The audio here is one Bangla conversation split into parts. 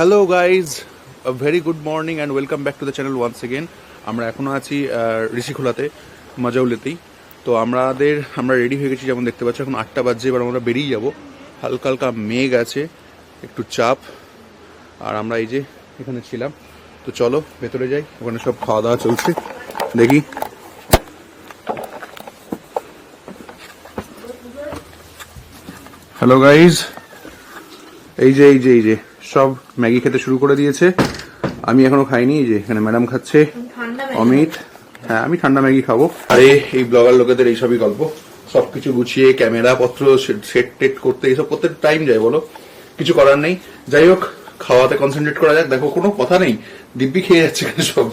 Hello guys, very good morning and welcome back to the channel once again. আমরা এখনও আছি ঋষিখোলাতে, মাজাউলেতেই। তো আমরা রেডি হয়ে গেছি, যেমন দেখতে পাচ্ছি এখন 8টা বাজছে। এবার আমরা বেরিয়ে যাব। হালকা হালকা মেঘ আছে, একটু চাপ, আর আমরা এই যে এখানে ছিলাম। তো চলো ভেতরে যাই, ওখানে সব খাওয়া দাওয়া চলছে, দেখি। হ্যালো গাইজ, এই যে সব ম্যাগি খেতে শুরু করে দিয়েছে। আমি এখনো খাইনি। এই যে এখানে ম্যাডাম খাচ্ছে, অমিত। হ্যাঁ, আমি ঠান্ডা ম্যাগি খাবো। আরে এই ব্লগার লোকেদের এইসবই গল্প, সবকিছু গুছিয়ে ক্যামেরা পত্র সেট টেট করতে, এইসব করতে টাইম যায় বলো, কিছু করার নেই। যাই হোক, খাওয়াতে কনসেন্ট্রেট করা যাক। দেখো, কোনো কথা নেই, দিব্যি খেয়ে যাচ্ছে সব,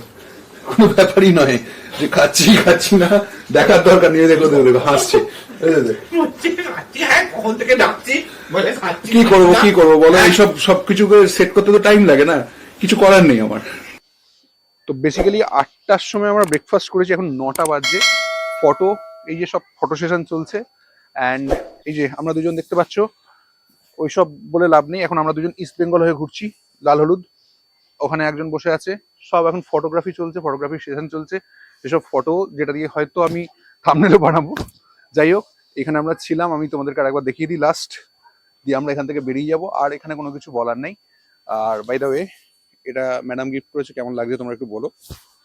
কোনো ব্যাপারই নয় যে খাচ্ছি না, দেখার দরকার নেই। দেখো হাসছে, কি করবো বলো, এইসব সবকিছু সেট করতে তো টাইম লাগে না, কিছু করার নেই আমার। তো বেসিক্যালি 8টার সময় আমরা ব্রেকফাস্ট করেছি, এখন 9টা বাজছে। ফটো, এই যে সব ফটো সেশন চলছে। অ্যান্ড এই যে আমরা দুজন দেখতে পাচ্ছ, ওইসব বলে লাভ নেই। এখন আমরা দুজন ইস্ট বেঙ্গল হয়ে ঘুরছি, লাল হলুদ। ওখানে একজন বসে আছে, সব এখন ফটোগ্রাফি চলছে, ফটোগ্রাফি সেশন চলছে। এসব ফটো যেটা দিয়ে হয়তো আমি থাম্বনেলও বানাবো। যাই হোক, এখানে আমরা ছিলাম, আমি তোমাদেরকে আরেকবার দেখিয়ে দিই লাস্ট দিয়ে আমরা এখান থেকে বেরিয়ে যাব। আর এখানে কোনো কিছু বলার নেই। আর বাই দ্য ওয়ে, এটা ম্যাডাম গিফট করেছে, কেমন লাগছে তোমরা একটু বলো,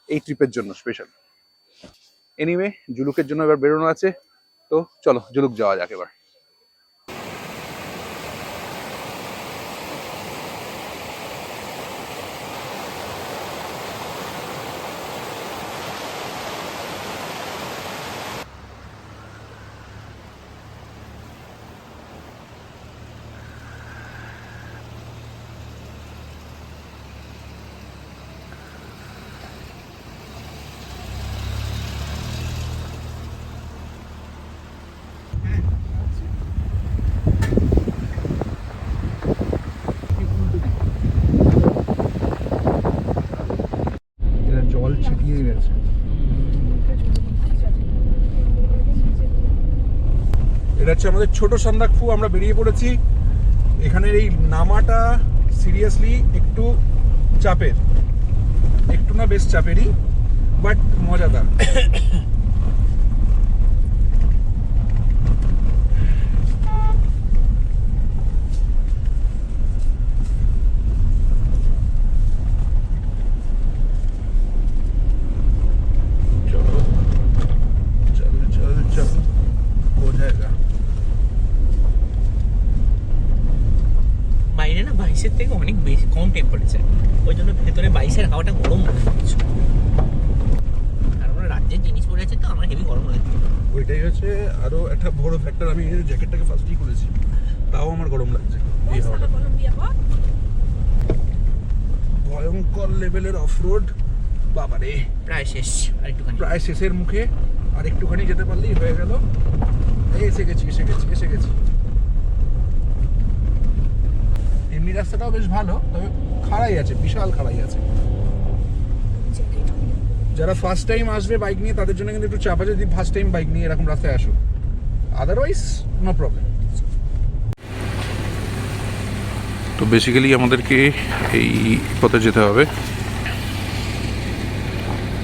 এই ট্রিপের জন্য স্পেশাল। এনিওয়ে, জুলুকের জন্য এবার বেরোনো আছে, তো চলো জুলুক যাওয়া যাক এবার। জল ছিটিয়ে গেছে। এটা হচ্ছে আমাদের ছোট সান্দাকফু। আমরা বেরিয়ে পড়েছি। এখানের এই নামাটা সিরিয়াসলি একটু চাপের, একটু না বেশ চাপেরই, বাট মজাদার। বাইরে না 22-এর থেকে অনেক বেশি কম টেম্পারেচার, ওই জন্য ভেতরে 22-এর হাওয়াটা গরম মনে হচ্ছে। আর আমরা রাজ্যের জিনিস পরে আছে তো আমার হেভি গরম লাগছে। ওইটাই হচ্ছে আরো একটা বড় ফ্যাক্টর। আমি জ্যাকেটটাকে ফার্স্টই করেছি, তাও আমার গরম লাগছে। এই হাওয়াটা ভয়ঙ্কর লেভেলের অফরোড, বাবারে। প্রায় শেষ, আর একটুখানি, প্রায় শেষের মুখে, আর একটুখানি যেতে পারলেই হয়ে গেল। এসে গেছি। এমনি রাস্তাটাও বেশ ভালো, তবে খাড়াই আছে, বিশাল খাড়াই আছে। যারা ফার্স্ট টাইম আসবে বাইক নিয়ে, তাদের জন্য কিন্তু একটু চাপ আছে, যদি ফার্স্ট টাইম বাইক নিয়ে এরকম রাস্তায় আসো। Otherwise no problem. তো বেসিক্যালি আমাদেরকে এই পথে যেতে হবে।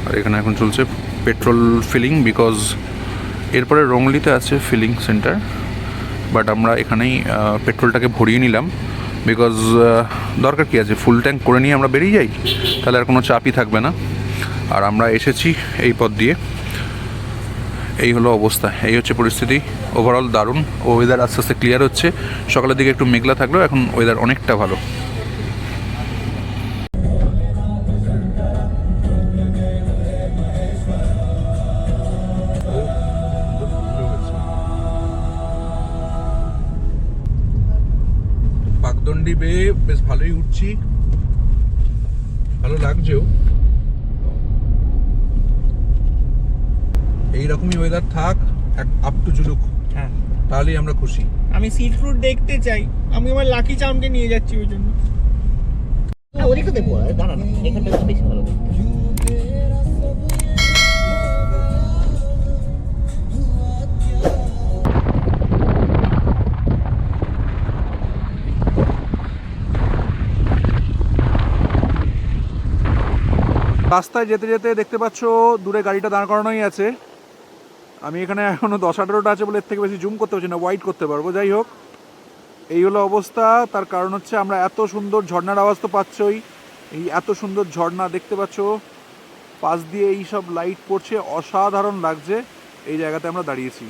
আর এখানে এখন চলছে পেট্রোল ফিলিং, বিকজ এরপরে রংলিতে আছে ফিলিং সেন্টার, বাট আমরা এখানেই পেট্রোলটাকে ভরিয়ে নিলাম। বিকজ দরকার কি আছে, ফুল ট্যাঙ্ক করে নিয়ে আমরা বেরিয়ে যাই, তাহলে আর কোনো চাপই থাকবে না। আর আমরা এসেছি এই পথ দিয়ে। এই হলো অবস্থা, এই হচ্ছে পরিস্থিতি। ওভারঅল দারুণ। ওয়েদার আস্তে আস্তে ক্লিয়ার হচ্ছে। সকালের দিকে একটু মেঘলা থাকলেও এখন ওয়েদার অনেকটা ভালো। পাকদণ্ডী বেয়ে বেশ ভালোই উঠছি, ভালো লাগছেও। এইরকমই ওয়েদার থাক আপ টু জুলুক, হ্যাঁ, তাহলেই আমরা খুশি। আমি সি ফুড দেখতে চাই, আমি আমার লাকি চাউনকে নিয়ে যাচ্ছি ওই জন্য। ওদিকে দেখবো, দাঁড়া না, এখানটা বেশি ভালো। রাস্তায় যেতে যেতে দেখতে পাচ্ছ দূরে গাড়িটা দাঁড় করানোই আছে। আমি এখানে এখনো 10-18টা আছে বলে এর থেকে বেশি জুম করতে পারছি না, ওয়াইড করতে পারবো। যাই হোক, এই হলো অবস্থা। তার কারণ হচ্ছে আমরা এত সুন্দর ঝর্ণার আওয়াজ তো পাচ্ছই, এই এত সুন্দর ঝর্ণা দেখতে পাচ্ছ, পাশ দিয়ে এই সব লাইট পড়ছে, অসাধারণ লাগছে। এই জায়গাতে আমরা দাঁড়িয়েছি।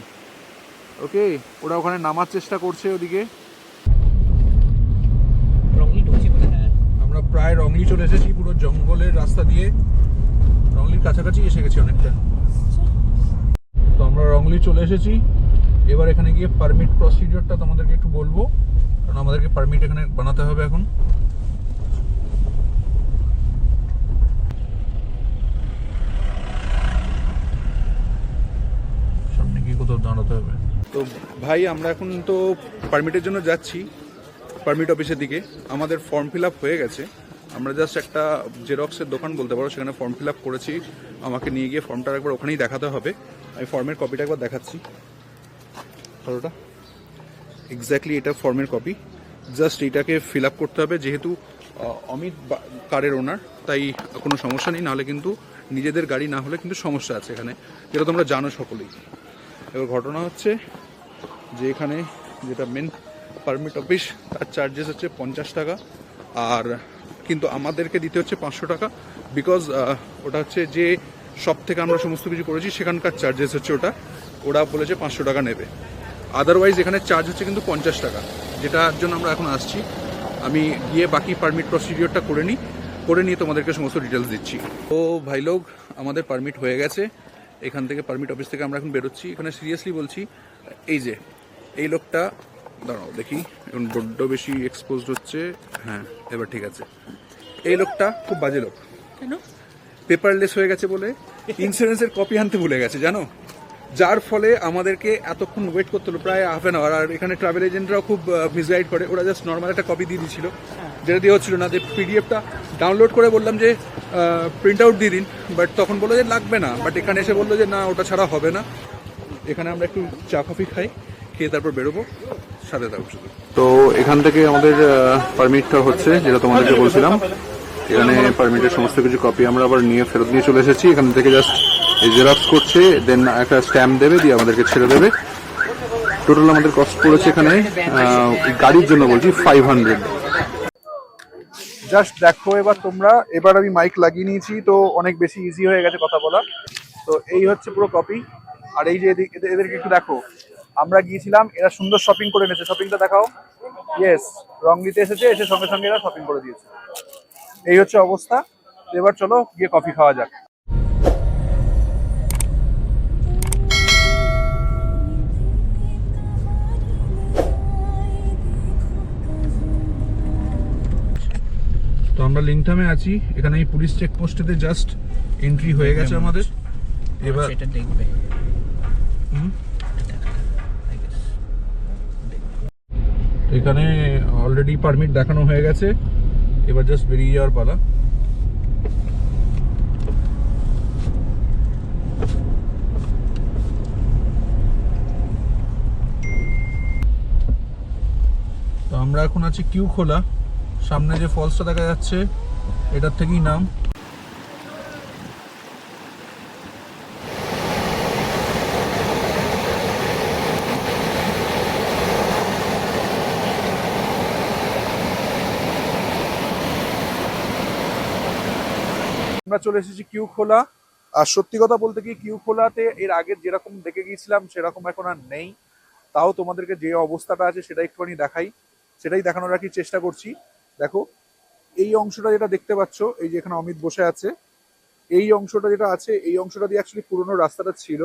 ওকে, ওরা ওখানে নামার চেষ্টা করছে ওদিকে। আমরা প্রায় রংলি চলে এসেছি, পুরো জঙ্গলের রাস্তা দিয়ে রংলির কাছাকাছি এসে গেছি অনেকটা। তো আমরা রংলি চলে এসেছি। এবার এখানে গিয়ে পারমিট প্রসিডিওরটা তোমাদেরকে একটু বলবো, কারণ আমাদেরকে পারমিট এখানে বানাতে হবে এখন। সামনে গিয়ে কোথাও দাঁড়াতে হবে। তো ভাই, আমরা এখন তো পারমিটের জন্য যাচ্ছি পারমিট অফিসের দিকে। আমাদের ফর্ম ফিল আপ হয়ে গেছে। আমরা জাস্ট একটা জেরক্সের দোকান বলতে পারো, সেখানে ফর্ম ফিল আপ করেছি। আমাকে নিয়ে গিয়ে ফর্মটা একবার ওখানেই দেখাতে হবে। আমি ফর্মের কপিটা একবার দেখাচ্ছি। ফটোটা এক্স্যাক্টলি এটা ফর্মের কপি। জাস্ট এইটাকে ফিল আপ করতে হবে। যেহেতু অমিত কারের ওনার, তাই কোনো সমস্যা নেই। নাহলে কিন্তু নিজেদের গাড়ি না হলে কিন্তু সমস্যা আছে এখানে, যেটা তোমরা জানো সকলেই। এবার ঘটনা হচ্ছে যে এখানে যেটা মেন পারমিট অফিস, তার চার্জেস হচ্ছে 50 টাকা, আর কিন্তু আমাদেরকে দিতে হচ্ছে 500 টাকা। বিকজ ওটা হচ্ছে যে সব থেকে আমরা সমস্ত কিছু করেছি, সেখানকার চার্জেস হচ্ছে ওটা। ওরা বলেছে 500 টাকা নেবে। আদারওয়াইজ এখানে চার্জ হচ্ছে কিন্তু 50 টাকা, যেটার জন্য আমরা এখন আসছি। আমি গিয়ে বাকি পারমিট প্রসিডিওরটা করে নিয়ে তোমাদেরকে সমস্ত ডিটেলস দিচ্ছি। তো ভাই লোক, আমাদের পারমিট হয়ে গেছে। এখান থেকে পারমিট অফিস থেকে আমরা এখন বেরোচ্ছি। এখানে সিরিয়াসলি বলছি, এই যে এই লোকটা, দাঁড়াও দেখি, এখন বড্ড বেশি এক্সপোজড হচ্ছে। হ্যাঁ, এবার ঠিক আছে। এই লোকটা খুব বাজে লোক। কেন? পেপারলেস হয়ে গেছে বলে ইন্স্যুরেন্সের কপি আনতে ভুলে গেছে, জানো? যার ফলে আমাদেরকে এতক্ষণ ওয়েট করতে হলো, প্রায় হাফ অ্যান আওয়ার। আর এখানে ট্রাভেল এজেন্টরাও খুব মিসগাইড করে। ওরা জাস্ট নর্মাল একটা কপি দিয়ে দিচ্ছিল, যেটা দিয়ে হচ্ছিল না। যে পিডিএফটা ডাউনলোড করে বললাম যে প্রিন্ট আউট দিয়ে দিন, বাট তখন বললো যে লাগবে না। বাট এখানে এসে বললো যে না, ওটা ছাড়া হবে না। এখানে আমরা একটু চা কফি খাই, খেয়ে তারপর বেরোবো। সাথে থাকবো শুধু। তো এখান থেকে আমাদের পারমিটটা হচ্ছে, যেটা তোমাদেরকে বলছিলাম। এখানে পারমিটের সমস্ত কিছু কপি আমরা আবার নিয়ে ফেরত নিয়ে চলে এসেছি। এখান থেকে জাস্ট এই জেরক্স করছে, দেন একটা স্ট্যাম্প দেবে, দিয়ে আমাদেরকে ছেড়ে দেবে। টোটাল আমাদের কস্ট পড়েছে এখানে, গাড়ির জন্য বলছি, 500। জাস্ট দেখো এবার তোমরা। এবার আমি মাইক লাগিয়ে নিয়েছি, তো অনেক বেশি ইজি হয়ে গেছে কথা বলা। তো এই হচ্ছে পুরো কপি। আর এই যে এদেরকে একটু দেখো, আমরা গিয়েছিলাম, এরা সুন্দর শপিং করে এনেছে। শপিংটা দেখাও। ইয়েস, রংলিতে এসেছে, এসে সঙ্গে সঙ্গে এরা শপিং করে দিয়েছে। এই হচ্ছে অবস্থা। এবার চলো গিয়ে কফি খাওয়া যাক। তো আমরা লিংথামে আছি। এখানে এই পুলিশ চেকপোস্টেতে জাস্ট এন্ট্রি হয়ে গেছে আমাদের। এবার সেটা দেখবে। এখানে অলরেডি পারমিট দেখানো হয়ে গেছে। এবার জাস্ট বেরিয়ে যাওয়ার পালা। তো আমরা এখন আছি কিউ খোলা। সামনে যে ফলসটা দেখা যাচ্ছে, এটার থেকেই নাম। আমরা চলে এসেছি কিউ খোলা। আর সত্যি কথা বলতে কি, কিউ খোলাতে এর আগে যেরকম দেখে গিয়েছিলাম সেরকম এখন আর নেই। তাও তোমাদেরকে যে অবস্থাটা আছে সেটা একটুখানি দেখাই, সেটাই দেখানোর আর কি চেষ্টা করছি। দেখো, এই অংশটা যেটা দেখতে পাচ্ছ, এই যে এখানে অমিত বসে আছে, এই অংশটা যেটা আছে, এই অংশটা দিয়ে অ্যাকচুয়ালি পুরোনো রাস্তাটা ছিল।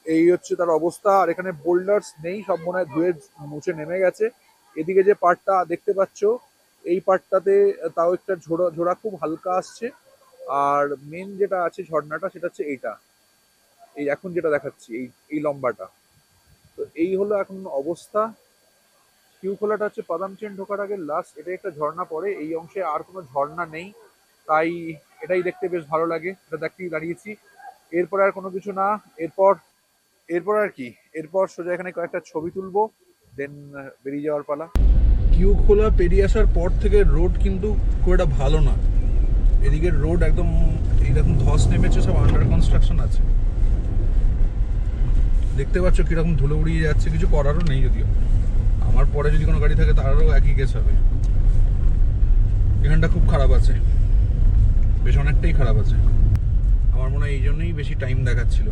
এই হচ্ছে তার অবস্থা। আর এখানে বোল্ডার্স নেই, সব মনে হয় ধুয়ে মুছে নেমে গেছে। এদিকে যে পার্টটা দেখতে পাচ্ছ, এই পার্টটাতে তাও একটা ঝোড়া খুব হালকা আসছে। আর মেন যেটা আছে ঝর্ণাটা, সেটা হচ্ছে এইটা, এই এখন যেটা দেখাচ্ছি, এই লম্বাটা। তো এই হলো এখন অবস্থা। কিউ খোলাটা হচ্ছে পাদামচেন ঢোকার আগে লাস্ট, এটা একটা ঝর্ণা পড়ে। এই অংশে আর কোনো ঝর্ণা নেই, তাই এটাই দেখতে বেশ ভালো লাগে। এটা দেখতেই দাঁড়িয়েছি। এরপর আর কোনো কিছু না। এরপর আর কি, এরপর সোজা এখানে কয়েকটা ছবি তুলবো, দেন বেরিয়ে যাওয়ার পালা। কিউ খোলা পেরিয়ে আসার পর থেকে রোড কিন্তু খুব একটা ভালো না। এদিকের রোড একদম এই কিরকম ধস নেমেছে, সব আন্ডার কনস্ট্রাকশন আছে। দেখতে পাচ্ছ কিরকম ধুলো উড়িয়ে যাচ্ছে, কিছু করারও নেই। যদিও আমার পরে যদি কোনো গাড়ি থাকে তারও একই কেস হবে। এখানটা খুব খারাপ আছে, বেশ অনেকটাই খারাপ আছে। আমার মনে হয় এই জন্যই বেশি টাইম দেখাচ্ছিল।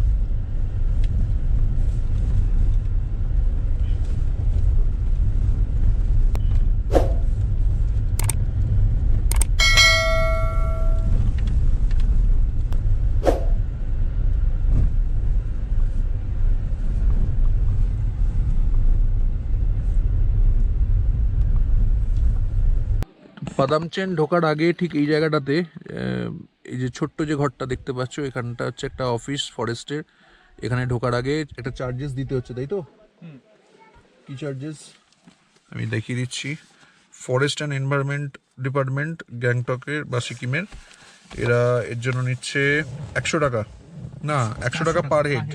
পাদামচেন ঢোকার আগে ঠিক এই জায়গাটাতে এই যে ছোট্ট যে ঘরটা দেখতে পাচ্ছ, এখানটা হচ্ছে একটা অফিস ফরেস্টের। এখানে ঢোকার আগে একটা চার্জেস দিতে হচ্ছে, তাই তো? কি চার্জেস আমি দেখিয়ে দিচ্ছি। ফরেস্ট অ্যান্ড এনভায়রনমেন্ট ডিপার্টমেন্ট গ্যাংটকের বা সিকিমের, এরা এর জন্য নিচ্ছে 100 টাকা, না 100 টাকা পার হেড,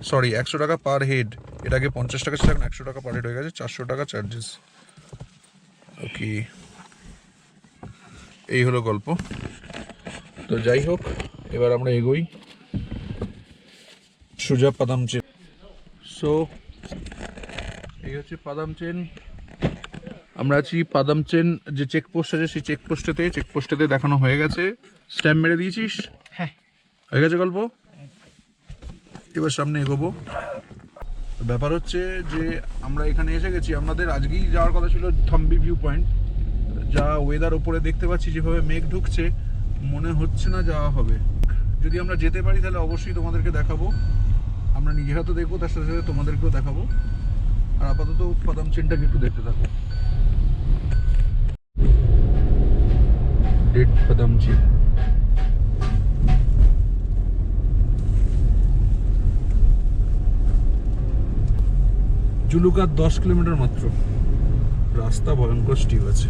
সরি 100 টাকা পার হেড। এর আগে 50 টাকা ছিল, এখন 100 টাকা পার হেড হয়ে গেছে, 400 টাকা চার্জেস। ওকে, এই হলো গল্প। তো যাই হোক, এবার আমরা এগোই সোজা পাদামচেন। সো এই হচ্ছে পাদামচেন। আমরা আছি পাদামচেন যে চেকপোস্ট আছে, সেই চেকপোস্টেতে দেখানো হয়ে গেছে। স্ট্যাম্প মেরে দিয়েছিস? হ্যাঁ, হয়ে গেছে গল্প। এবার সামনে এগোবো। ব্যাপার হচ্ছে যে আমরা এখানে এসে গেছি, আমাদের আজকেই যাওয়ার কথা ছিল থাম্বি ভিউ পয়েন্ট। যা ওয়েদার ওপরে দেখতে পাচ্ছি, যেভাবে মেঘ ঢুকছে, মনে হচ্ছে না যাওয়া হবে। যদি আমরা যেতে পারি তাহলে অবশ্যই তোমাদেরকে দেখাবো। আমরা নিজেরা তো দেখবো, তার সাথে সাথে তোমাদেরকেও দেখাবো। আর আপাতত পাদামচেনটাকে একটু দেখতে থাকো। ডেট পাদামচেন। জুলুকার 10 কিলোমিটার মাত্র, রাস্তা ভয়ঙ্কর স্টিপ আছে।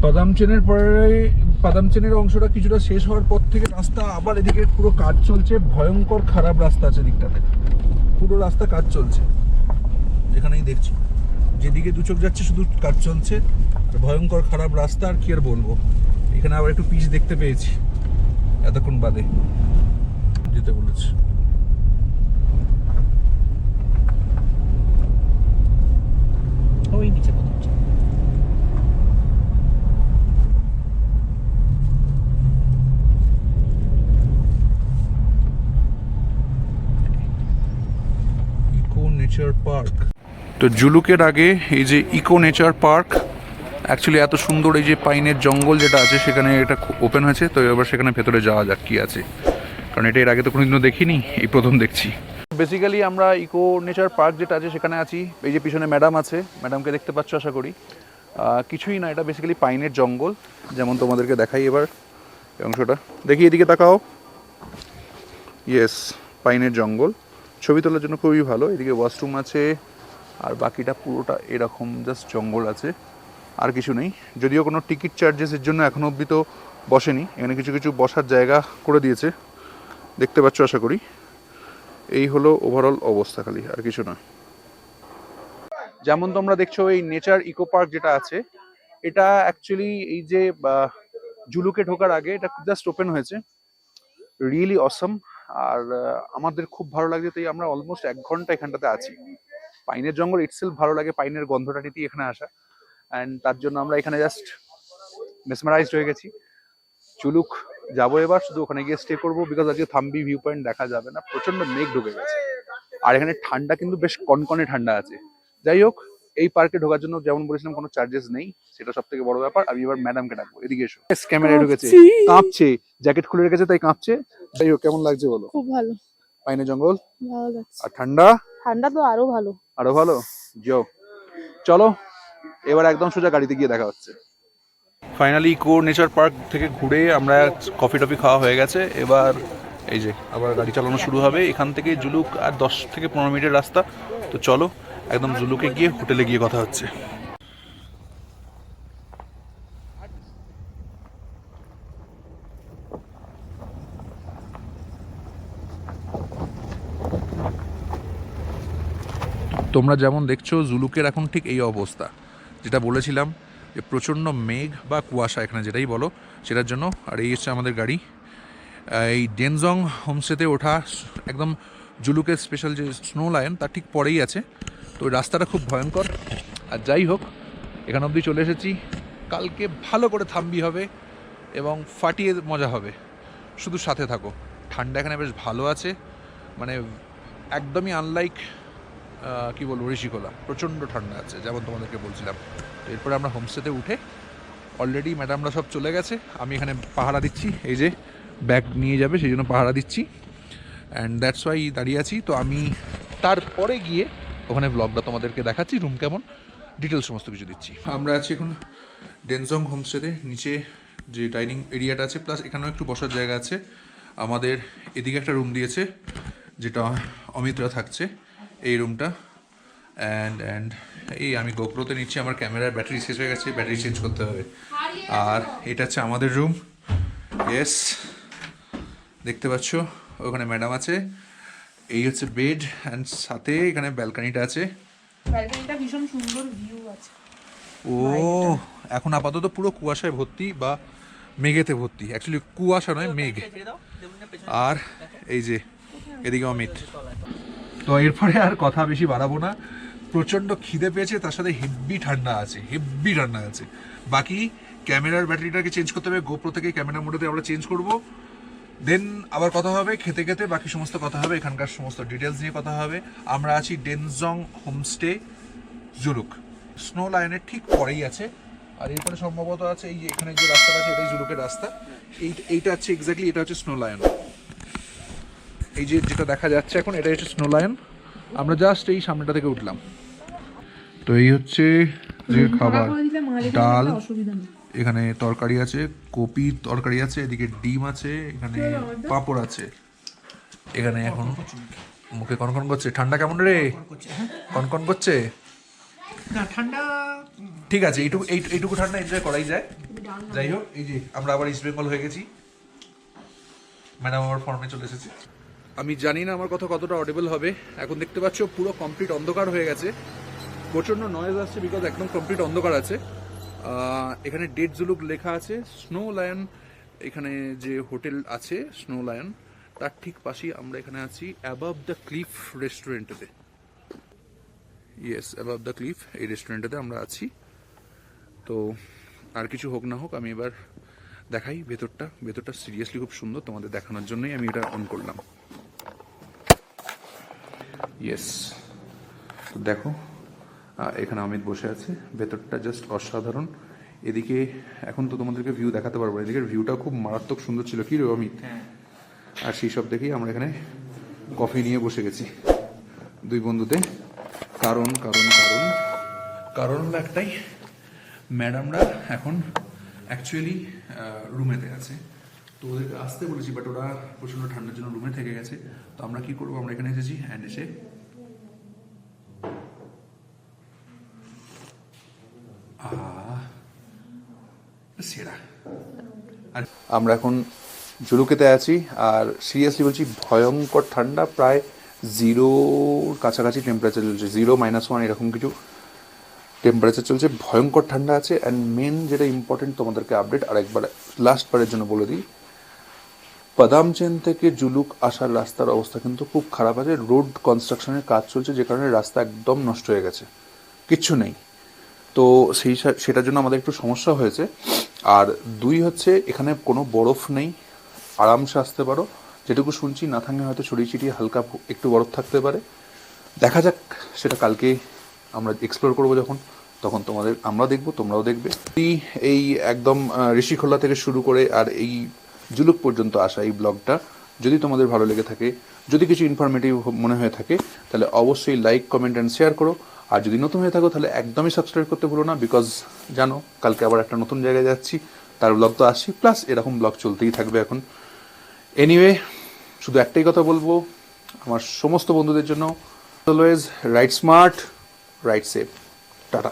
পাদামচেনের পরে, পাদামচেনের অংশটা কিছুটা শেষ হওয়ার পর থেকে রাস্তা আবার এদিকে পুরো কাজ চলছে। ভয়ঙ্কর খারাপ রাস্তা আছে দিকটাতে, পুরো রাস্তা কাজ চলছে। যেখানেই দেখছি, যেদিকে দু চোখ যাচ্ছে শুধু কাজ চলছে। আর ভয়ঙ্কর খারাপ রাস্তা, আর কি আর বলবো। এখানে আবার একটু পিচ দেখতে পেয়েছি এতক্ষণ বাদে, যেতে বলেছে। ওই নিচে পৌঁছে। Eco nature park. তো জুলুকের আগে এই যে ইকো নেচার পার্ক, অ্যাকচুয়ালি এত সুন্দর এই যে পাইনের জঙ্গল যেটা আছে, সেখানে এটা ওপেন হয়েছে। তো এবার সেখানে ভেতরে যাওয়া যাক কি আছে, কারণ এটা এর আগে তো কোনোদিনও দেখিনি, এই প্রথম দেখছি। বেসিক্যালি আমরা ইকো নেচার পার্ক যেটা আছে সেখানে আছি। এই যে পিছনে ম্যাডাম আছে, ম্যাডামকে দেখতে পাচ্ছ আশা করি। কিছুই না, এটা বেসিক্যালি পাইনের জঙ্গল, যেমন তোমাদেরকে দেখাই এবার এই অংশটা। দেখি এদিকে তাকাও। ইয়েস, পাইনের জঙ্গল, ছবি তোলার জন্য খুবই ভালো। এদিকে ওয়াশরুম আছে, আর বাকিটা পুরোটা এরকম জাস্ট জঙ্গল আছে, আর কিছু নেই। যদিও কোনো টিকিট চার্জেসের জন্য এখনও অবধি তো বসেনি। এখানে কিছু কিছু বসার জায়গা করে দিয়েছে, দেখতে পাচ্ছ আশা করি। এই হলো ওভারঅল অবস্থা, খালি আর কিছু না। যেমন তোমরা দেখছো, এই নেচার ইকো পার্ক যেটা আছে, এটা অ্যাকচুয়ালি এই যে জুলুকে ঢোকার আগে এটা জাস্ট ওপেন হয়েছে। রিয়েলি অসম। আর আমাদের খুব ভালো লাগছে, তাই আমরা অলমোস্ট 1 ঘন্টা এখানটাতে আছি। পাইনের জঙ্গল ইটসেলফ ভালো লাগে, পাইনের গন্ধটা নিতেই এখানে আসা। অ্যান্ড তার জন্য আমরা এখানে জাস্ট মেসমারাইজড হয়ে গেছি। চুলুক যাবো এবার, শুধু ওখানে গিয়ে স্টে করবো, বিকজ আজকে থাম্বি ভিউ পয়েন্ট দেখা যাবে না, প্রচন্ড মেঘ ঢুকে গেছে। আর এখানে ঠান্ডা কিন্তু বেশ কনকনে ঠান্ডা আছে। যাই হোক, এই পার্কে ঢোকার জন্য যেমন বলেছিলাম কোনো চার্জেস নেই, সেটা সব থেকে বড় ব্যাপার। আমি এবার ম্যাডামকে ডাকবো, এদিকে এসো। ক্যামেরায় ঢুকেছে, কাঁপছে, জ্যাকেট খুলে রেখেছে তাই কাঁপছে। যাই হোক, কেমন লাগছে বলো? খুব ভালো, পাইনের জঙ্গল ভালো লাগছে। আর ঠান্ডা, ঠান্ডা তো আরো ভালো, আরো ভালো। চলো এবার একদম সোজা গাড়িতে গিয়ে দেখা হচ্ছে। ফাইনালি ইকো নেচার পার্ক থেকে ঘুরে আমরা কফি টফি খাওয়া হয়ে গেছে। এবার এই যে আবার গাড়ি চালানো শুরু হবে। এখান থেকে জুলুক আর 10 থেকে 15 মিনিটের রাস্তা। তো চলো একদম জুলুকে গিয়ে হোটেলে গিয়ে কথা হচ্ছে। তোমরা যেমন দেখছো জুলুকের এখন ঠিক এই অবস্থা, যেটা বলেছিলাম যে প্রচণ্ড মেঘ বা কুয়াশা এখানে যেটাই বলো সেটার জন্য। আর এই হচ্ছে আমাদের গাড়ি। এই ডেনজং হোমস্টেতে ওঠা একদম জুলুকের স্পেশাল যে স্নো লায়ন তার ঠিক পরেই আছে। তো ওই রাস্তাটা খুব ভয়ঙ্কর। আর যাই হোক এখানে অবধি চলে এসেছি, কালকে ভালো করে থাম্বি হবে এবং ফাটিয়ে মজা হবে, শুধু সাথে থাকো। ঠান্ডা এখানে বেশ ভালো আছে, মানে একদমই আনলাইক কী বলবো ঋষিকোলা, প্রচণ্ড ঠান্ডা আছে যেমন তোমাদেরকে বলছিলাম। এরপরে আমরা হোমস্টেতে উঠে অলরেডি ম্যাডামরা সব চলে গেছে, আমি এখানে পাহারা দিচ্ছি, এই যে ব্যাগ নিয়ে যাবে সেই জন্য পাহারা দিচ্ছি, অ্যান্ড দ্যাটস ওয়াই দাঁড়িয়ে আছি। তো আমি তারপরে গিয়ে ওখানে ব্লগটা তোমাদেরকে দেখাচ্ছি, রুম কেমন, ডিটেলস সমস্ত কিছু দিচ্ছি। আমরা আছি এখন ডেনজং হোমস্টেতে, নিচে যে ডাইনিং এরিয়াটা আছে প্লাস এখানেও একটু বসার জায়গা আছে। আমাদের এদিকে একটা রুম দিয়েছে যেটা অমিতরা থাকছে, এই রুমটা। অ্যান্ড এই আমি গোপ্রোতে নিচ্ছি, আমার ক্যামেরার ব্যাটারি শেষ হয়ে গেছে, ব্যাটারি চেঞ্জ করতে হবে। আর এটা হচ্ছে আমাদের রুম, ইয়েস দেখতে পাচ্ছ ওখানে ম্যাডাম আছে। এই হচ্ছে বেড অ্যান্ড সাথে এখানে ব্যালকানিটা আছে। ব্যালকনিটা ভীষণ সুন্দর ভিউ আছে। ও এখন আপাতত পুরো কুয়াশায় ভর্তি বা মেঘেতে ভর্তি, অ্যাকচুয়ালি কুয়াশা নয় মেঘ। আর এই যে এদিকে অমিত। তো এরপরে আর কথা বেশি বাড়াবো না, প্রচণ্ড খিদে পেয়েছে, তার সাথে হেভি ঠান্ডা আছে, হেভি ঠান্ডা আছে। বাকি ক্যামেরার ব্যাটারিটাকে চেঞ্জ করতে হবে, গোপ্রো থেকে ক্যামেরা মোডে আমরা চেঞ্জ করব, দেন আবার কথা হবে খেতে খেতে, বাকি সমস্ত কথা হবে, এখানকার সমস্ত ডিটেলস নিয়ে কথা হবে। আমরা আছি ডেনজং হোমস্টে জুলুক, স্নো লায়নের ঠিক পরেই আছে। আর এরপরে সম্ভবত আছে এই যে এখানে যে রাস্তাটা আছে এটাই জুলুকের রাস্তা, এইটা হচ্ছে এক্স্যাক্টলি, এটা হচ্ছে স্নো লায়ন। এই যে যেটা দেখা যাচ্ছে এখন এটা হচ্ছে স্নো লায়ন। আমরা জাস্ট এই সামনেটা থেকে উঠলাম। তো এই হচ্ছে যে খাবার, ডাল, এখানে তরকারি আছে, কপি তরকারি আছে, এদিকে ডিম আছে, এখানে পাঁপড় আছে। এখানে এখন মুখে কনকন করছে, ঠান্ডা কেমন রে? কনকন করছে না ঠান্ডা ঠিক আছে, এইটুকু ঠান্ডা এনজয় করাই যায়। যাই হোক এই যে আমরা আবার ইস্ট বেঙ্গল হয়ে গেছি, ম্যাডাম আমার ফর্মে চলে এসেছে। আমি জানি না আমার কথা কতটা অডিবল হবে। এখন দেখতে পাচ্ছ পুরো কমপ্লিট অন্ধকার হয়ে গেছে, প্রচণ্ড নয়েজ আসছে বিকজ একদম কমপ্লিট অন্ধকার আছে। এখানে ডেড জুলুক লেখা আছে, স্নো লায়ন এখানে যে হোটেল আছে স্নো লায়ন তার ঠিক পাশেই আমরা এখানে আছি অ্যাবাভ দ্য ক্লিফ রেস্টুরেন্টেতে। ইয়েস, অ্যাবাভ দ্য ক্লিফ এই রেস্টুরেন্টেতে আমরা আছি। তো আর কিছু হোক না হোক আমি এবার দেখাই ভেতরটা সিরিয়াসলি খুব সুন্দর, তোমাদের দেখানোর জন্যই আমি এটা অন করলাম। ইয়েস, তো দেখো এখানে অমিত বসে আছে, ভেতরটা জাস্ট অসাধারণ। এদিকে এখন তো তোমাদেরকে ভিউ দেখাতে পারবো, এদিকের ভিউটা খুব মারাত্মক সুন্দর ছিল, কি রে অমিত? আর সেই সব দেখেই আমরা এখানে কফি নিয়ে বসে গেছি দুই বন্ধুতে। কারণ কারণ কারণ কারণ হলো একটাই, ম্যাডামরা এখন অ্যাকচুয়ালি রুমেতে আছে, তো ওদেরকে আসতে বলেছি বাট ওরা প্রচণ্ড ঠান্ডার জন্য রুমে থেকে গেছে। তো আমরা কি করবো, আমরা এখানে এসেছি অ্যান্ড এসে সেরা। আর আমরা এখন জুলুকেতে আছি, আর সিরিয়াসলি বলছি ভয়ঙ্কর ঠান্ডা, প্রায় জিরোর কাছাকাছি টেম্পারেচার চলছে, 0-1 এরকম কিছু টেম্পারেচার চলছে, ভয়ঙ্কর ঠান্ডা আছে। অ্যান্ড মেন যেটা ইম্পর্টেন্ট তোমাদেরকে আপডেট আরেকবার লাস্টবারের জন্য বলে দিই, পাদামচেন থেকে জুলুক আসার রাস্তার অবস্থা কিন্তু খুব খারাপ আছে, রোড কনস্ট্রাকশনের কাজ চলছে যে কারণে রাস্তা একদম নষ্ট হয়ে গেছে, কিচ্ছু নেই। তো সেটার জন্য আমাদের একটু সমস্যা হয়েছে। আর 2 হচ্ছে এখানে কোনো বরফ নেই, আরামসে আসতে পারো, যেটুকু শুনছি না থাকলে হয়তো ছড়িয়ে ছিটিয়ে হালকা একটু বরফ থাকতে পারে, দেখা যাক সেটা কালকে আমরা এক্সপ্লোর করবো যখন, তখন আমরা দেখবো তোমরাও দেখবে। এই একদম ঋষিখোলা থেকে শুরু করে আর এই জুলুক পর্যন্ত আসা এই ব্লগটা যদি তোমাদের ভালো লেগে থাকে, যদি কিছু ইনফরমেটিভ মনে হয়ে থাকে, তাহলে অবশ্যই লাইক, কমেন্ট অ্যান্ড শেয়ার করো। আর যদি নতুন হয়ে থাকো তাহলে একদমই সাবস্ক্রাইব করতে ভুলো না, বিকজ জানো কালকে আবার একটা নতুন জায়গায় যাচ্ছি, তার ব্লগ তো আসছি, প্লাস এরকম ব্লগ চলতেই থাকবে এখন। এনিওয়ে, শুধু একটাই কথা বলবো আমার সমস্ত বন্ধুদের জন্য, always ride smart, ride safe, tata.